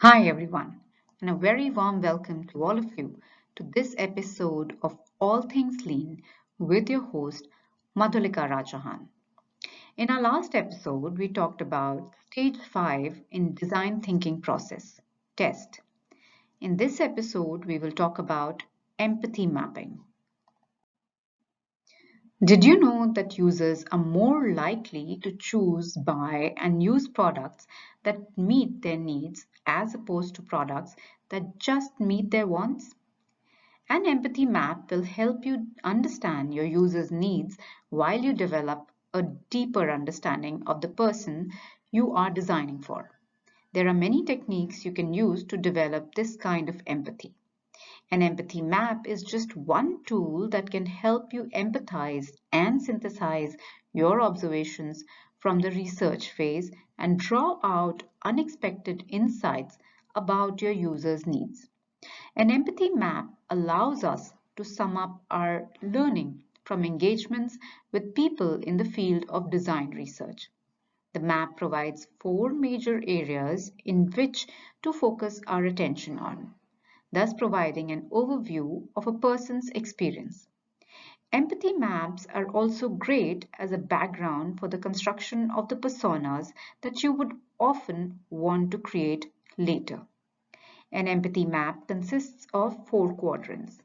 Hi, everyone, and a very warm welcome to all of you to this episode of All Things Lean with your host, Madhulika Rajahan. In our last episode, we talked about stage 5 in design thinking process, test. In this episode, we will talk about empathy mapping. Did you know that users are more likely to choose, buy, and use products that meet their needs as opposed to products that just meet their wants? An empathy map will help you understand your user's needs while you develop a deeper understanding of the person you are designing for. There are many techniques you can use to develop this kind of empathy. An empathy map is just one tool that can help you empathize and synthesize your observations from the research phase and draw out unexpected insights about your user's needs. An empathy map allows us to sum up our learning from engagements with people in the field of design research. The map provides four major areas in which to focus our attention on, thus providing an overview of a person's experience. Empathy maps are also great as a background for the construction of the personas that you would often want to create later. An empathy map consists of four quadrants.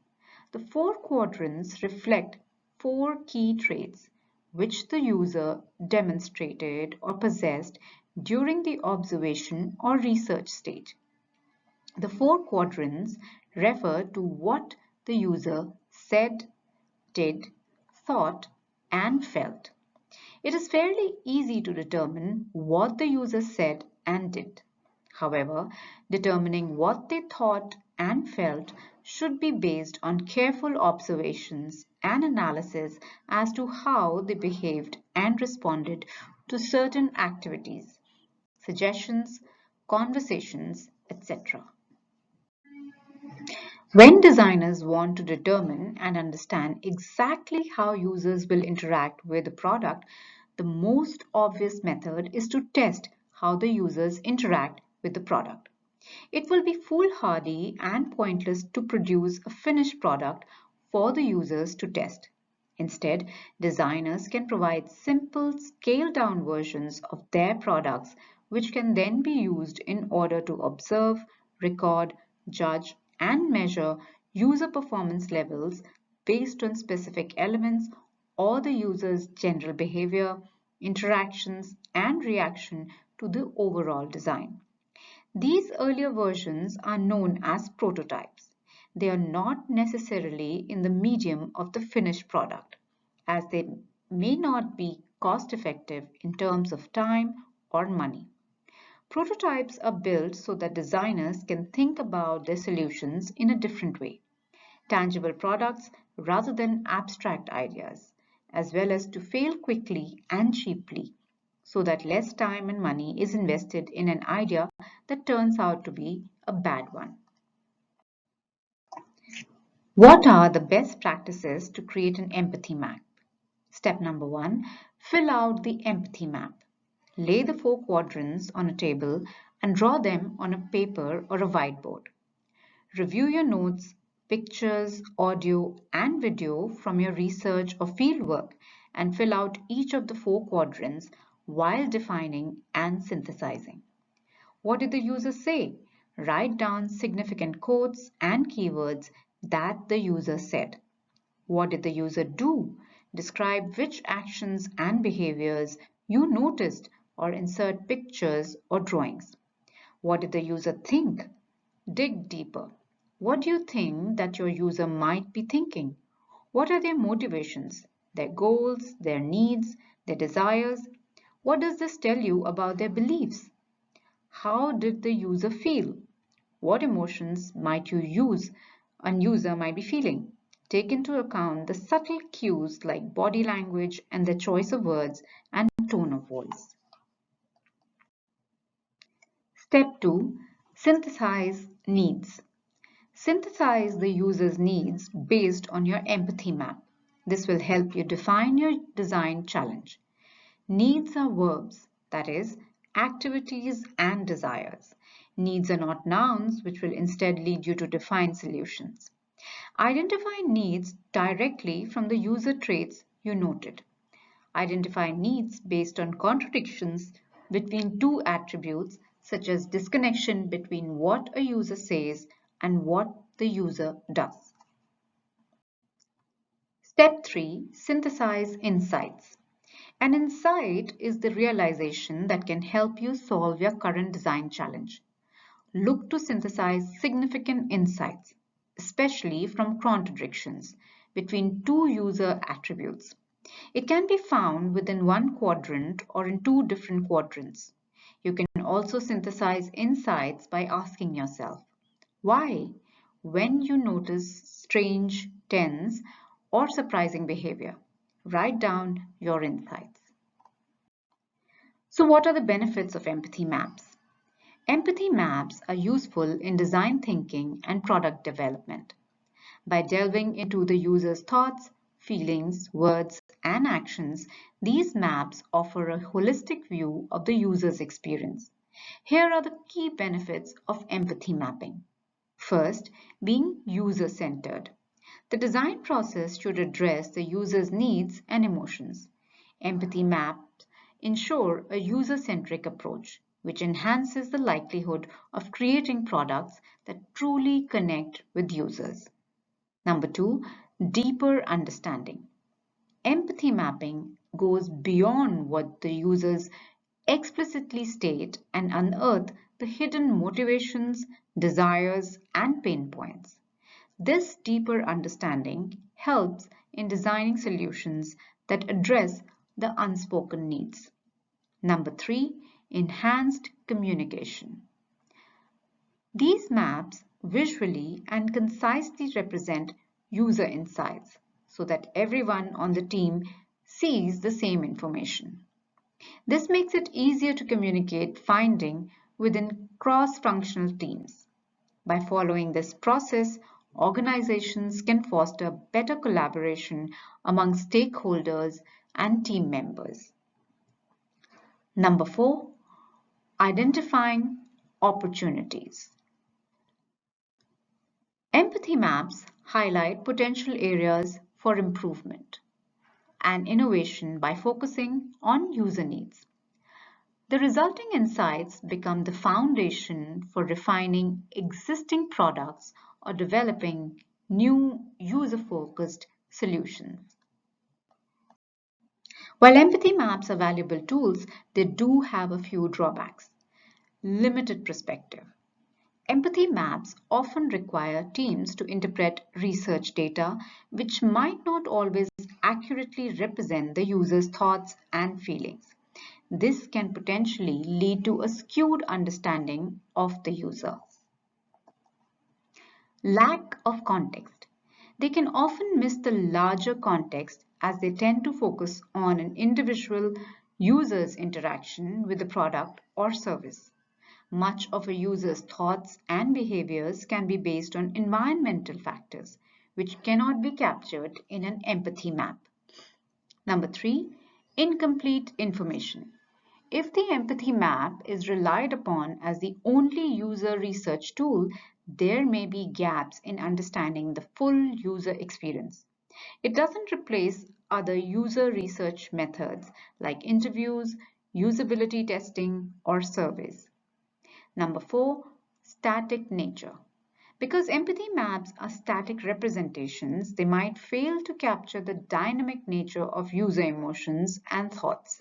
The four quadrants reflect four key traits which the user demonstrated or possessed during the observation or research stage. The four quadrants refer to what the user said, did, thought, and felt. It is fairly easy to determine what the user said and did. However, determining what they thought and felt should be based on careful observations and analysis as to how they behaved and responded to certain activities, suggestions, conversations, etc. When designers want to determine and understand exactly how users will interact with the product, the most obvious method is to test how the users interact with the product. It will be foolhardy and pointless to produce a finished product for the users to test. Instead, designers can provide simple, scaled down versions of their products which can then be used in order to observe, record, judge, and measure user performance levels based on specific elements or the user's general behavior, interactions, and reaction to the overall design. These earlier versions are known as prototypes. They are not necessarily in the medium of the finished product, as they may not be cost effective in terms of time or money. Prototypes are built so that designers can think about their solutions in a different way, tangible products rather than abstract ideas, as well as to fail quickly and cheaply so that less time and money is invested in an idea that turns out to be a bad one. What are the best practices to create an empathy map? Step number one, fill out the empathy map. Lay the four quadrants on a table and draw them on a paper or a whiteboard. Review your notes, pictures, audio, and video from your research or fieldwork and fill out each of the four quadrants while defining and synthesizing. What did the user say? Write down significant quotes and keywords that the user said. What did the user do? Describe which actions and behaviors you noticed or insert pictures or drawings. What did the user think? Dig deeper. What do you think that your user might be thinking? What are their motivations, their goals, their needs, their desires? What does this tell you about their beliefs? How did the user feel? What emotions might you use a user might be feeling? Take into account the subtle cues like body language and the choice of words and tone of voice. Step 2. Synthesize needs. Synthesize the user's needs based on your empathy map. This will help you define your design challenge. Needs are verbs, that is, activities, and desires. Needs are not nouns, which will instead lead you to define solutions. Identify needs directly from the user traits you noted. Identify needs based on contradictions between two attributes, such as disconnection between what a user says and what the user does. Step 3. Synthesize insights. An insight is the realization that can help you solve your current design challenge. Look to synthesize significant insights, especially from contradictions between two user attributes. It can be found within one quadrant or in two different quadrants. You can also synthesize insights by asking yourself, why? When you notice strange, tense, or surprising behavior, write down your insights. So, what are the benefits of empathy maps? Empathy maps are useful in design thinking and product development. By delving into the user's thoughts, feelings, words, and actions, these maps offer a holistic view of the user's experience. Here are the key benefits of empathy mapping. First, being user-centered. The design process should address the user's needs and emotions. Empathy maps ensure a user-centric approach, which enhances the likelihood of creating products that truly connect with users. Number 2, deeper understanding. Empathy mapping goes beyond what the users explicitly state and unearth the hidden motivations, desires, and pain points. This deeper understanding helps in designing solutions that address the unspoken needs. Number 3, enhanced communication. These maps visually and concisely represent user insights so that everyone on the team sees the same information. This makes it easier to communicate finding within cross-functional teams. By following this process, organizations can foster better collaboration among stakeholders and team members. Number 4, identifying opportunities. Empathy maps highlight potential areas for improvement and innovation by focusing on user needs. The resulting insights become the foundation for refining existing products or developing new user-focused solutions. While empathy maps are valuable tools, they do have a few drawbacks. Limited perspective. Empathy maps often require teams to interpret research data, which might not always accurately represent the user's thoughts and feelings. This can potentially lead to a skewed understanding of the user. Lack of context. They can often miss the larger context as they tend to focus on an individual user's interaction with the product or service. Much of a user's thoughts and behaviors can be based on environmental factors, which cannot be captured in an empathy map. Number 3, incomplete information. If the empathy map is relied upon as the only user research tool, there may be gaps in understanding the full user experience. It doesn't replace other user research methods like interviews, usability testing, or surveys. Number 4, static nature. Because empathy maps are static representations, they might fail to capture the dynamic nature of user emotions and thoughts,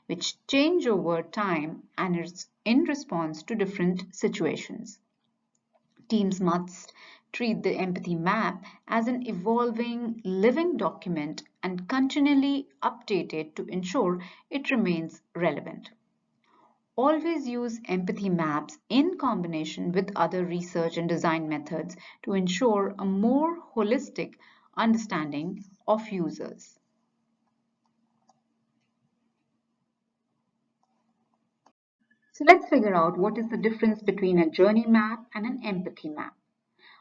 which change over time and is in response to different situations. Teams must treat the empathy map as an evolving, living document and continually update it to ensure it remains relevant. Always use empathy maps in combination with other research and design methods to ensure a more holistic understanding of users. So let's figure out what is the difference between a journey map and an empathy map.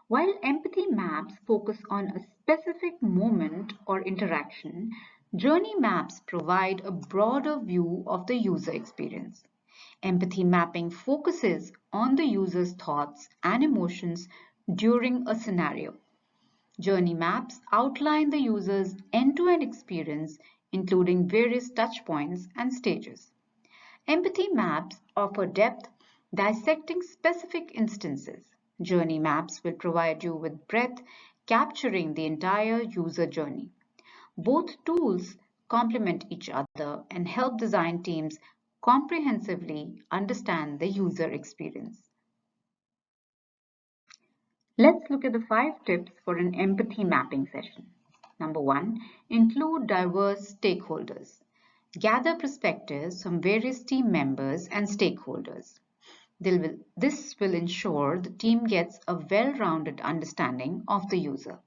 While empathy maps focus on a specific moment or interaction, journey maps provide a broader view of the user experience. Empathy mapping focuses on the user's thoughts and emotions during a scenario. Journey maps outline the user's end-to-end experience, including various touchpoints and stages. Empathy maps offer depth, dissecting specific instances. Journey maps will provide you with breadth, capturing the entire user journey. Both tools complement each other and help design teams comprehensively understand the user experience. Let's look at the 5 tips for an empathy mapping session. Number 1, include diverse stakeholders. Gather perspectives from various team members and stakeholders. This will ensure the team gets a well-rounded understanding of the user.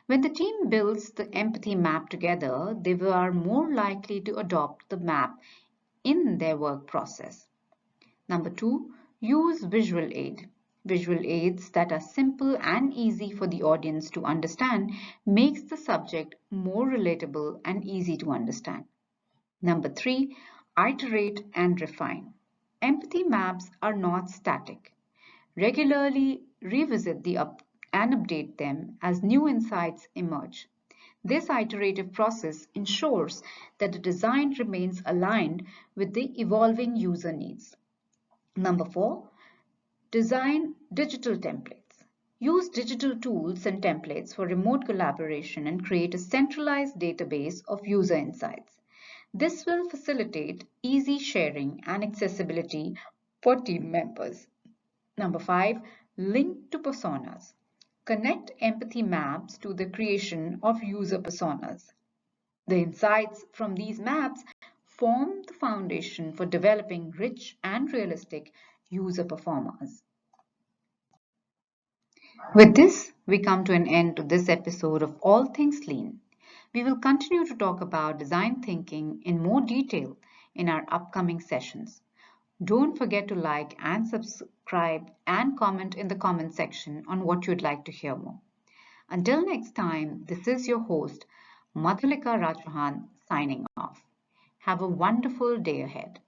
When the team builds the empathy map together, they are more likely to adopt the map in their work process. Number 2, use visual aid. Visual aids that are simple and easy for the audience to understand makes the subject more relatable and easy to understand. Number 3, iterate and refine. Empathy maps are not static. Regularly revisit and update them as new insights emerge. This iterative process ensures that the design remains aligned with the evolving user needs. Number 4, design digital templates. Use digital tools and templates for remote collaboration and create a centralized database of user insights. This will facilitate easy sharing and accessibility for team members. Number 5, link to personas. Connect empathy maps to the creation of user personas. The insights from these maps form the foundation for developing rich and realistic user personas. With this, we come to an end to this episode of All Things Lean. We will continue to talk about design thinking in more detail in our upcoming sessions. Don't forget to like and subscribe and comment in the comment section on what you'd like to hear more. Until next time, this is your host, Madhulika Rajmohan, signing off. Have a wonderful day ahead.